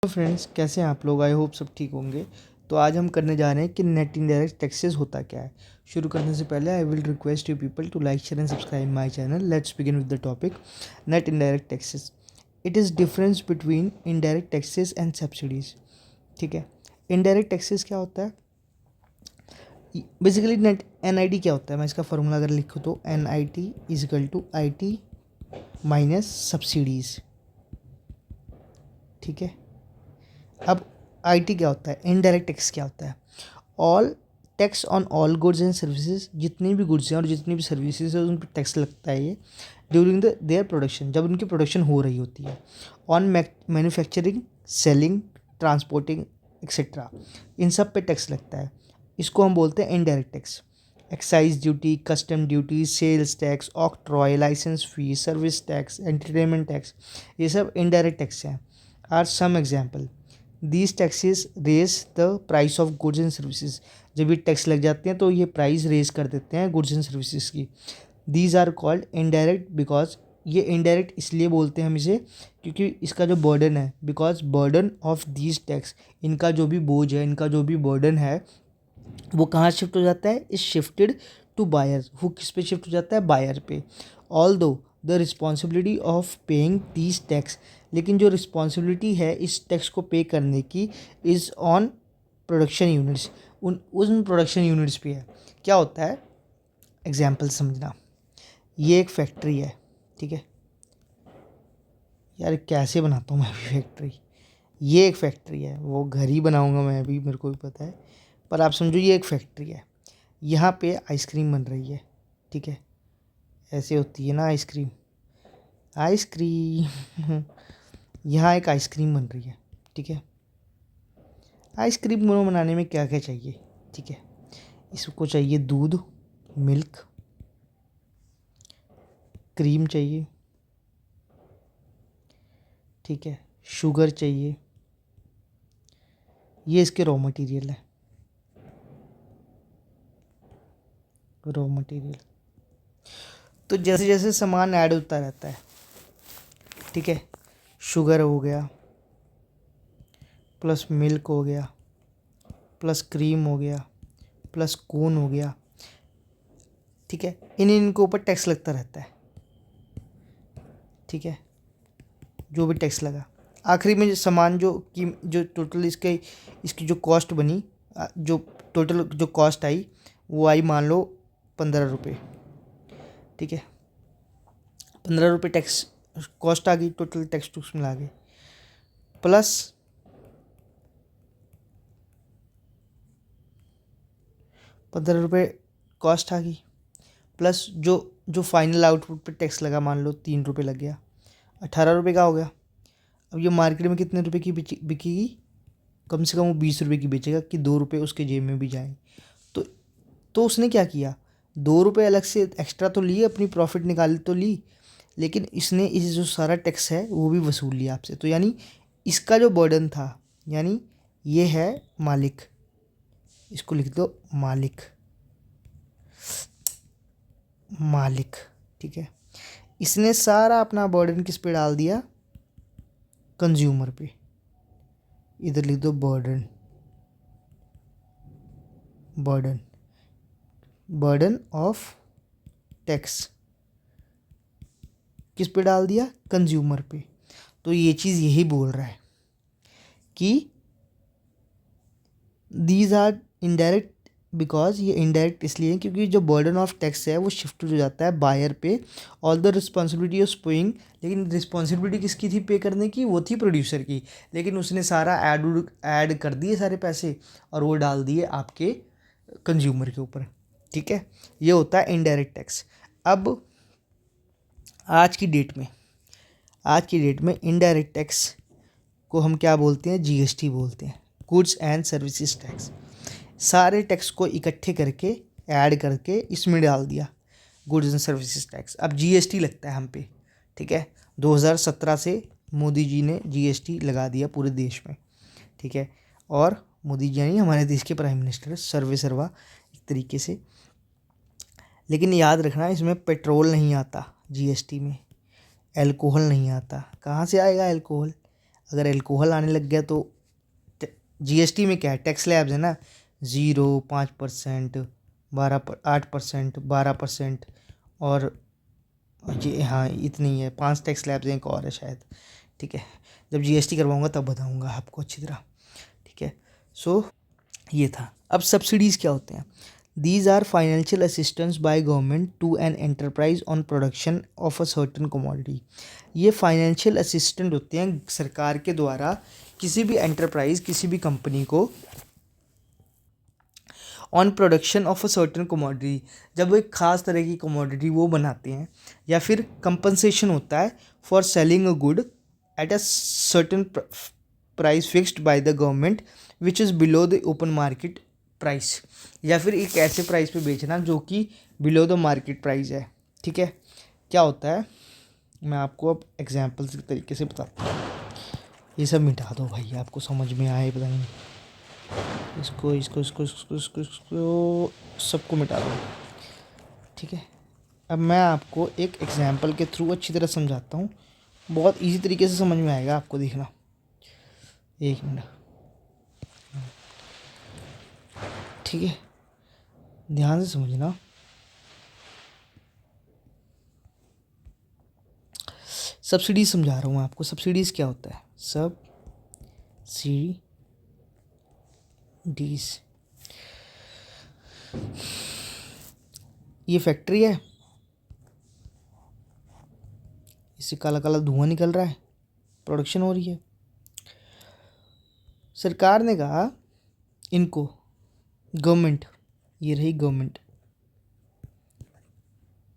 तो फ्रेंड्स, कैसे हैं आप लोग? आई होप सब ठीक होंगे। तो आज हम करने जा रहे हैं कि नेट इनडायरेक्ट टैक्सेस होता क्या है। शुरू करने से पहले I will request you people to like share and subscribe my channel. Let's begin with the topic net indirect taxes. It is difference between indirect taxes and subsidies. ठीक है, indirect taxes क्या होता है? बेसिकली नेट NIT क्या होता है, मैं इसका फॉर्मूला अगर लिखूँ तो NIT is equal to IT minus subsidies. ठीक है, अब IT क्या होता है, इनडायरेक्ट टैक्स क्या होता है? All tax on all goods and services, जितनी भी गुड्स हैं और जितनी भी सर्विसेज है उन पर टैक्स लगता है ये ड्यूरिंग द देयर प्रोडक्शन, जब उनकी प्रोडक्शन हो रही होती है। On manufacturing, selling, transporting etcetera, इन सब पे टैक्स लगता है। इसको हम बोलते हैं indirect tax. Excise duty, custom duty, sales tax, octroi, licence fee, service tax, entertainment tax, ये सब इनडायरेक्ट टैक्स हैं। Are some example. These taxes raise the price of goods and services, जब ये टैक्स लग जाते हैं तो ये प्राइस रेज कर देते हैं गुड्स एंड सर्विसेज की। These are called indirect because, ये इनडायरेक्ट इसलिए बोलते हैं हम इसे क्योंकि इसका जो बर्डन है, because burden of these tax, इनका जो भी बोझ है, इनका जो भी बर्डन है, वो कहाँ शिफ्ट हो जाता है? Is shifted to buyer. वो किस पे शिफ्ट हो जाता है? बायर पे। ऑल दो the responsibility of paying these tax, लेकिन जो रिस्पॉन्सिबिलिटी है इस टैक्स को पे करने की इज़ ऑन प्रोडक्शन यूनिट्स, उन प्रोडक्शन यूनिट्स पे है। क्या होता है? एग्जाम्पल समझना। ये एक फैक्ट्री है, ठीक है यार, कैसे बनाता हूँ मैं भी फैक्ट्री। ये एक फैक्ट्री है, वो घर ही बनाऊँगा मैं भी, मेरे को भी पता है, पर आप समझो ये एक फैक्ट्री है। यहाँ पे आइसक्रीम बन रही है, ठीक है, ऐसे होती है ना आइसक्रीम, आइसक्रीम यहाँ एक आइसक्रीम बन रही है, ठीक है। आइसक्रीम को बनाने में क्या क्या चाहिए? ठीक है, इसको चाहिए दूध, मिल्क, क्रीम चाहिए, ठीक है, शुगर चाहिए। ये इसके रॉ मटेरियल है, रॉ मटेरियल। तो जैसे जैसे सामान ऐड होता रहता है, ठीक है, शुगर हो गया, प्लस मिल्क हो गया, प्लस क्रीम हो गया, प्लस कोन हो गया, ठीक है, इनके ऊपर टैक्स लगता रहता है, ठीक है, जो भी टैक्स लगा। आखिरी में जो सामान जो टोटल इसकी जो कॉस्ट बनी, जो टोटल जो कॉस्ट आई, वो आई मान लो 15 रुपये, ठीक है। 15 रुपये टैक्स कॉस्ट आ गई, टोटल टैक्स टूक्स मिला के, प्लस 15 रुपये कॉस्ट आ गई, प्लस जो जो फाइनल आउटपुट पे टैक्स लगा, मान लो 3 रुपये लग गया, 18 रुपये का हो गया। अब ये मार्केट में कितने रुपए की बिकेगी? कम से कम वो 20 रुपये की बेचेगा कि 2 रुपये उसके जेब में भी जाएँ। तो तो उसने क्या किया? 2 रुपये अलग से एक्स्ट्रा तो लिए, अपनी प्रॉफिट निकाल तो ली, लेकिन इसने इस जो सारा टैक्स है वो भी वसूल लिया आपसे। तो यानी इसका जो बर्डन था, यानी ये है मालिक, इसको लिख दो मालिक, मालिक, ठीक है। इसने सारा अपना बर्डन किस पे डाल दिया? कंज्यूमर पे। इधर लिख दो burden, burden, burden of tax किस पे डाल दिया? कंज्यूमर पे। तो ये चीज़ यही बोल रहा है कि दीज आर इनडायरेक्ट बिकॉज, ये इनडायरेक्ट इसलिए है क्योंकि जो बर्डन ऑफ टैक्स है वो शिफ्ट हो जाता है बायर पे। All the responsibility of paying, लेकिन रिस्पॉन्सिबिलिटी किसकी थी पे करने की? वो थी प्रोड्यूसर की, लेकिन उसने सारा ऐड कर दिए सारे पैसे और वो डाल दिए आपके कंज्यूमर के ऊपर, ठीक है। ये होता है इनडायरेक्ट टैक्स। अब आज की डेट में, आज की डेट में इनडायरेक्ट टैक्स को हम क्या बोलते हैं? GST बोलते हैं, गुड्स एंड सर्विसेज टैक्स। सारे टैक्स को इकट्ठे करके ऐड करके इसमें डाल दिया, गुड्स एंड सर्विसेज टैक्स। अब GST लगता है हम पे, ठीक है। 2017 से मोदी जी ने GST लगा दिया पूरे देश में, ठीक है। और मोदी जी यानी हमारे देश के प्राइम मिनिस्टर, सर्वे सर्वा एक तरीके से। लेकिन याद रखना, इसमें पेट्रोल नहीं आता GST में, एल्कोहल नहीं आता। कहाँ से आएगा एल्कोहल? अगर अल्कोहल आने लग गया तो जीएसटी में क्या है, टैक्स स्लैब्स है ना, 0, 5%, 8%, 12%, और जी हाँ इतनी है, 5 टैक्स स्लैब्स हैं, एक और है शायद। ठीक है, जब जीएसटी करवाऊंगा तब बताऊंगा आपको अच्छी तरह। ठीक है, सो ये था। अब सब्सिडीज़ क्या होते हैं? These are financial assistance by government to an enterprise on production of a certain commodity. ये फाइनेंशियल असिस्टेंट होते हैं सरकार के द्वारा किसी भी एंटरप्राइज, किसी भी कंपनी को on production of a certain commodity, जब एक ख़ास तरह की कमोडिटी वो बनाते हैं, या फिर कंपनसेशन होता है for selling a good at a certain price fixed by the government which is below the open market price, या फिर एक ऐसे प्राइस पे बेचना जो कि बिलो द मार्केट प्राइस है। ठीक है, क्या होता है मैं आपको अब एग्जाम्पल्स के तरीके से बताता हूँ। ये सब मिटा दो भाई, आपको समझ में आए पता नहीं, इसको इसको इसको इसको इसको इसको सबको मिटा दो। ठीक है, अब मैं आपको एक एग्जाम्पल के थ्रू अच्छी तरह समझाता हूँ, बहुत इजी तरीके से समझ में आएगा आपको, देखना। एक मिनट, ठीक है, ध्यान से समझना। सब्सिडीज समझा रहा हूँ मैं आपको। सब्सिडीज़ क्या होता है? सब्सिडीज, ये फैक्ट्री है, इससे काला काला धुआं निकल रहा है, प्रोडक्शन हो रही है। सरकार ने कहा इनको, गवर्नमेंट, ये रही गवर्नमेंट,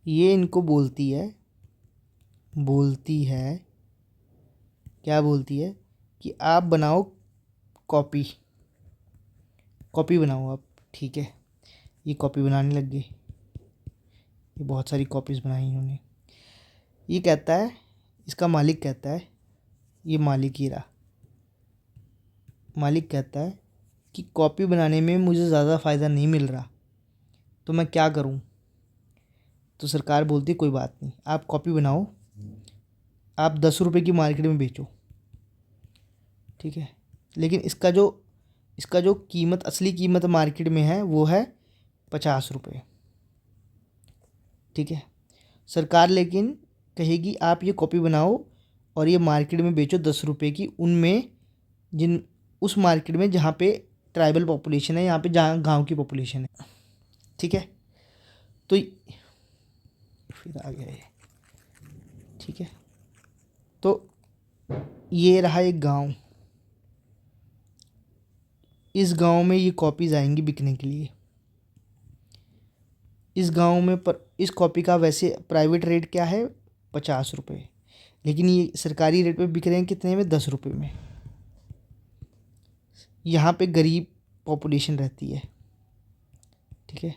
ये इनको बोलती है क्या बोलती है कि आप बनाओ कॉपी बनाओ आप। ठीक है, ये कॉपी बनाने लग गए, ये बहुत सारी कॉपीज़ बनाई इन्होंने। ये कहता है, इसका मालिक कहता है, ये मालिक ही रहा, मालिक कहता है कि कॉपी बनाने में मुझे ज़्यादा फ़ायदा नहीं मिल रहा, तो मैं क्या करूं? तो सरकार बोलती कोई बात नहीं, आप कॉपी बनाओ, आप 10 रुपये की मार्केट में बेचो। ठीक है, लेकिन इसका जो कीमत, असली कीमत मार्केट में है वो है 50 रुपये। ठीक है, सरकार लेकिन कहेगी आप ये कॉपी बनाओ और ये मार्केट में बेचो 10 रुपये की, उनमें उस मार्केट में जहाँ पे ट्राइबल पॉपुलेशन है, यहाँ पे जहाँ गांव की पॉपुलेशन है। ठीक है, तो फिर आ गया ये। ठीक है, तो ये रहा एक गांव, इस गांव में ये कॉपीज़ आएंगी बिकने के लिए। इस गांव में इस कॉपी का वैसे प्राइवेट रेट क्या है? 50 रुपये, लेकिन ये सरकारी रेट पे बिक रहे हैं कितने में? 10 रुपये में। यहाँ पे गरीब पॉपुलेशन रहती है। ठीक है,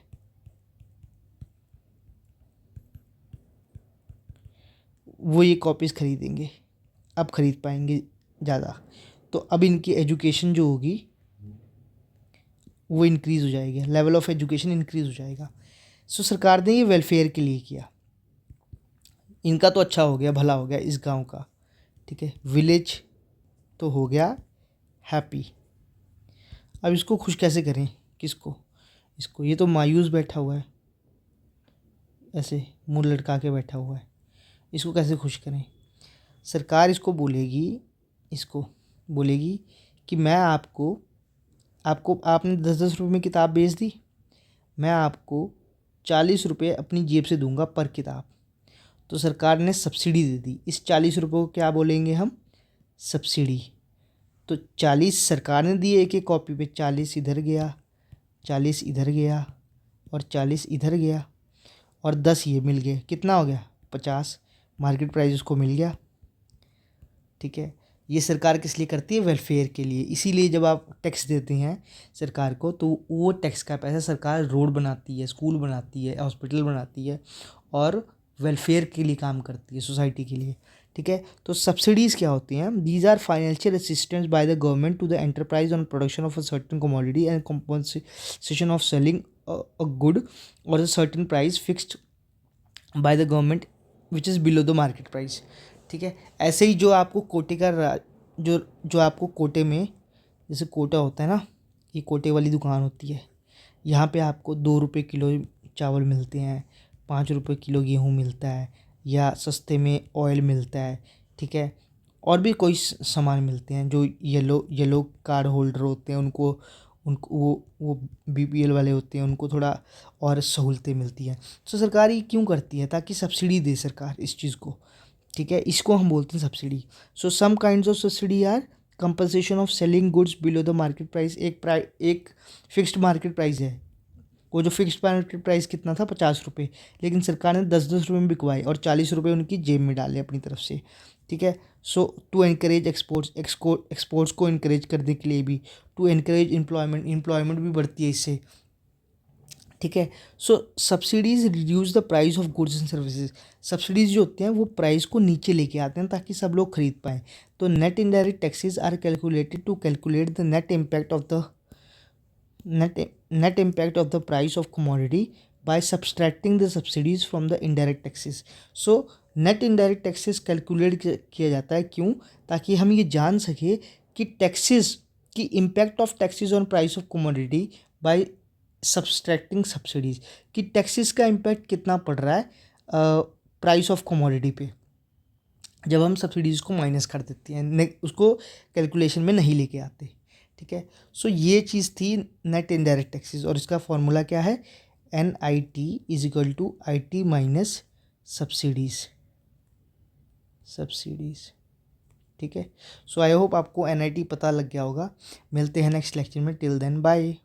वो ये कॉपीज़ ख़रीदेंगे, अब ख़रीद पाएंगे ज़्यादा, तो अब इनकी एजुकेशन जो होगी वो इंक्रीज़ हो जाएगी, लेवल ऑफ एजुकेशन इंक्रीज़ हो जाएगा। सो सरकार ने ये वेलफेयर के लिए किया, इनका तो अच्छा हो गया, भला हो गया इस गांव का। ठीक है, विलेज तो हो गया हैप्पी। अब इसको खुश कैसे करें? किसको? इसको, ये तो मायूस बैठा हुआ है, ऐसे मुंह लटका के बैठा हुआ है, इसको कैसे खुश करें? सरकार इसको बोलेगी कि मैं आपको आपने 10-10 रुपये में किताब बेच दी, मैं आपको 40 रुपये अपनी जेब से दूंगा पर किताब। तो सरकार ने सब्सिडी दे दी, इस 40 रुपये को क्या बोलेंगे हम? सब्सिडी। तो 40 सरकार ने दिए एक एक कॉपी पे, 40 इधर गया, 40 इधर गया, और 40 इधर गया, और 10 ये मिल गए, कितना हो गया? 50, मार्केट प्राइस उसको मिल गया। ठीक है, ये सरकार किस लिए करती है? वेलफेयर के लिए। इसीलिए जब आप टैक्स देते हैं सरकार को, तो वो टैक्स का पैसा सरकार रोड बनाती है, स्कूल बनाती है, हॉस्पिटल बनाती है, और वेलफेयर के लिए काम करती है, सोसाइटी के लिए। ठीक है, तो सब्सिडीज़ क्या होती हैं? These are financial assistance by the government to the enterprise on production of a certain commodity and compensation of selling a good और a certain price fixed by the government which is below the market price. ठीक है, ऐसे ही जो आपको कोटे का जो जो आपको कोटे में, जैसे कोटा होता है ना, ये कोटे वाली दुकान होती है, यहाँ पे आपको 2 रुपये किलो चावल मिलते हैं, 5 रुपये किलो गेहूँ मिलता है, या सस्ते में ऑयल मिलता है, ठीक है। और भी कोई सामान मिलते हैं। जो येलो येलो कार्ड होल्डर होते हैं उनको उनको वो बीपीएल वाले होते हैं, उनको थोड़ा और सहूलतें मिलती हैं। तो सरकार ये क्यों करती है? ताकि सब्सिडी दे सरकार इस चीज़ को, ठीक है। इसको हम बोलते हैं subsidy. So some kinds of subsidy are compensation of selling goods below the market price. एक फिक्स्ड मार्केट प्राइस है, वो जो फिक्स्ड मार्केट प्राइस कितना था, 50 रुपये, लेकिन सरकार ने 10-10 रुपये में बिकवाए और 40 रुपये उनकी जेब में डाले अपनी तरफ से, ठीक है। सो टू एनकरेज एक्सपोर्ट्स को इनकरेज करने के लिए भी, टू एनकरेज एम्प्लॉयमेंट भी बढ़ती है इससे, ठीक है। So subsidies reduce the price of goods and services. Subsidies जो होते हैं वो प्राइस को नीचे लेके आते हैं ताकि सब लोग खरीद पाएँ। तो net indirect taxes are calculated to calculate the net impact of the net impact of the price of commodity by subtracting the subsidies from the indirect taxes. So net indirect taxes calculate किया जाता है, क्यों? ताकि हम ये जान सके कि टैक्सेस की impact of taxes on price of commodity by subtracting subsidies, कि टैक्सेस का इम्पैक्ट कितना पड़ रहा है प्राइस ऑफ कमोडिटी पे जब हम सब्सिडीज़ को माइनस कर देते हैं, उसको कैलकुलेशन में नहीं लेके आते, ठीक है। सो ये चीज़ थी नेट इनडायरेक्ट टैक्सेस, और इसका फॉर्मूला क्या है? NIT = IT - सब्सिडीज़, ठीक है। सो आई होप आपको NIT पता लग गया होगा। मिलते हैं नेक्स्ट लेक्चर में। Till then bye.